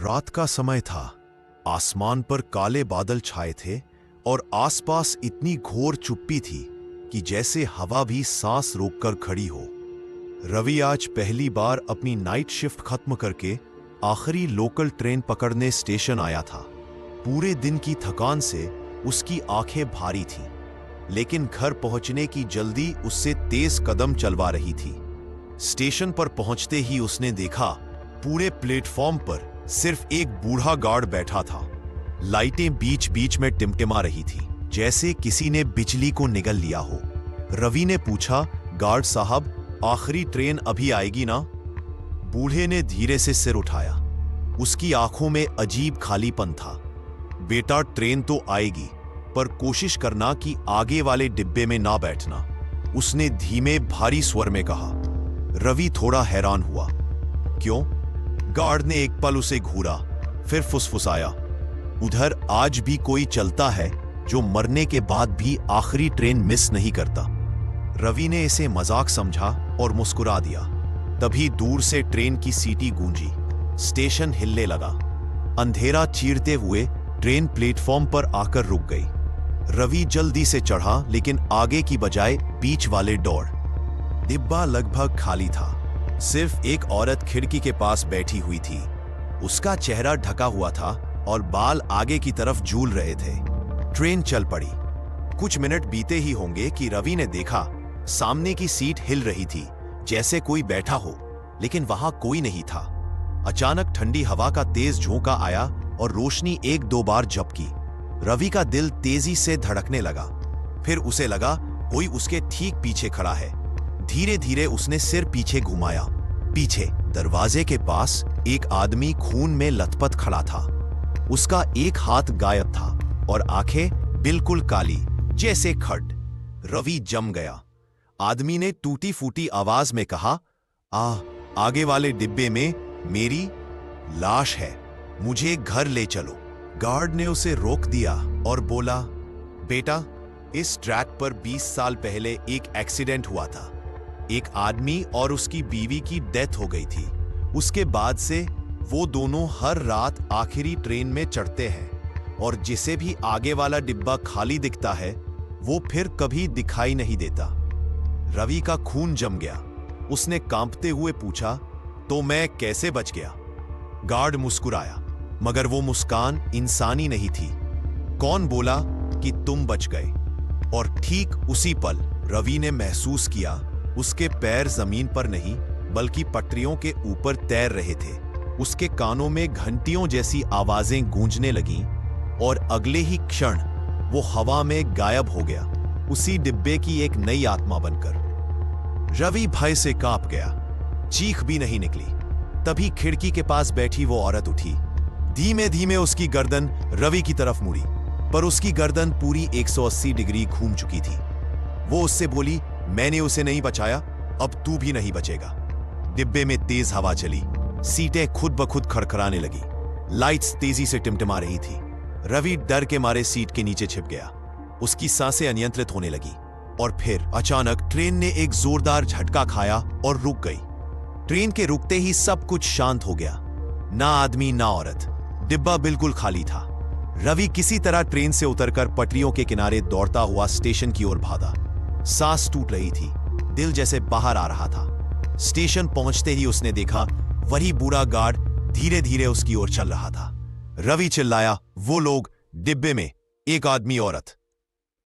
रात का समय था। आसमान पर काले बादल छाए थे और आसपास इतनी घोर चुप्पी थी कि जैसे हवा भी सांस रोककर खड़ी हो। रवि आज पहली बार अपनी नाइट शिफ्ट खत्म करके आखिरी लोकल ट्रेन पकड़ने स्टेशन आया था। पूरे दिन की थकान से उसकी आंखें भारी थीं, लेकिन घर पहुंचने की जल्दी उससे तेज कदम चलवा रही थी। स्टेशन पर पहुंचते ही उसने देखा पूरे प्लेटफॉर्म पर सिर्फ एक बूढ़ा गार्ड बैठा था। लाइटें बीच बीच में टिमटिमा रही थी, जैसे किसी ने बिजली को निगल लिया हो। रवि ने पूछा, गार्ड साहब, आखिरी ट्रेन अभी आएगी ना? बूढ़े ने धीरे से सिर उठाया। उसकी आंखों में अजीब खालीपन था। बेटा, ट्रेन तो आएगी, पर कोशिश करना कि आगे वाले डिब्बे में ना बैठना, उसने धीमे भारी स्वर में कहा। रवि थोड़ा हैरान हुआ। क्यों? गार्ड ने एक पल उसे घूरा, फिर फुसफुसाया, उधर आज भी कोई चलता है जो मरने के बाद भी आखिरी ट्रेन मिस नहीं करता। रवि ने इसे मजाक समझा और मुस्कुरा दिया। तभी दूर से ट्रेन की सीटी गूंजी। स्टेशन हिलने लगा। अंधेरा चीरते हुए ट्रेन प्लेटफॉर्म पर आकर रुक गई। रवि जल्दी से चढ़ा, लेकिन आगे की बजाय बीच वाले दौड़। डिब्बा लगभग खाली था। सिर्फ एक औरत खिड़की के पास बैठी हुई थी। उसका चेहरा ढका हुआ था और बाल आगे की तरफ झूल रहे थे। ट्रेन चल पड़ी। कुछ मिनट बीते ही होंगे कि रवि ने देखा सामने की सीट हिल रही थी, जैसे कोई बैठा हो, लेकिन वहां कोई नहीं था। अचानक ठंडी हवा का तेज झोंका आया और रोशनी एक दो बार झपकी। रवि का दिल तेजी से धड़कने लगा। फिर उसे लगा कोई उसके ठीक पीछे खड़ा है। धीरे धीरे उसने सिर पीछे घुमाया। पीछे दरवाजे के पास एक आदमी खून में लथपथ खड़ा था। उसका एक हाथ गायब था और आंखें बिल्कुल काली, जैसे खड्ड। रवि जम गया। आदमी ने टूटी फूटी आवाज में कहा, आगे वाले डिब्बे में मेरी लाश है, मुझे घर ले चलो। गार्ड ने उसे रोक दिया और बोला, बेटा, इस ट्रैक पर 20 साल पहले एक एक्सीडेंट हुआ था। एक आदमी और उसकी बीवी की डेथ हो गई थी। उसके बाद से वो दोनों हर रात आखिरी ट्रेन में चढ़ते हैं और जिसे भी आगे वाला डिब्बा खाली दिखता है वो फिर कभी दिखाई नहीं देता। रवि का खून जम गया। उसने कांपते हुए पूछा, तो मैं कैसे बच गया? गार्ड मुस्कुराया, मगर वो मुस्कान इंसानी नहीं थी। कौन बोला कि तुम बच गए? और ठीक उसी पल रवि ने महसूस किया उसके पैर जमीन पर नहीं बल्कि पटरियों के ऊपर तैर रहे थे। उसके कानों में घंटियों जैसी आवाजें गूंजने लगीं और अगले ही क्षण वो हवा में गायब हो गया, उसी डिब्बे की एक नई आत्मा बनकर। रवि भय से कांप गया। चीख भी नहीं निकली। तभी खिड़की के पास बैठी वो औरत उठी। धीमे धीमे उसकी गर्दन रवि की तरफ मुड़ी, पर उसकी गर्दन पूरी 180 डिग्री घूम चुकी थी। वो उससे बोली, मैंने उसे नहीं बचाया, अब तू भी नहीं बचेगा। डिब्बे में तेज हवा चली। सीटें खुद ब खुद खड़खड़ाने लगी। लाइट्स तेजी से टिमटिमा रही थी। रवि डर के मारे सीट के नीचे छिप गया। उसकी सांसें अनियंत्रित होने लगी और फिर अचानक ट्रेन ने एक जोरदार झटका खाया और रुक गई। ट्रेन के रुकते ही सब कुछ शांत हो गया। ना आदमी ना औरत। डिब्बा बिल्कुल खाली था। रवि किसी तरह ट्रेन से उतरकर पटरियों के किनारे दौड़ता हुआ स्टेशन की ओर भागा। सांस टूट रही थी, दिल जैसे बाहर आ रहा था। स्टेशन पहुंचते ही उसने देखा वही बूढ़ा गार्ड धीरे धीरे उसकी ओर चल रहा था। रवि चिल्लाया, वो लोग डिब्बे में, एक आदमी औरत।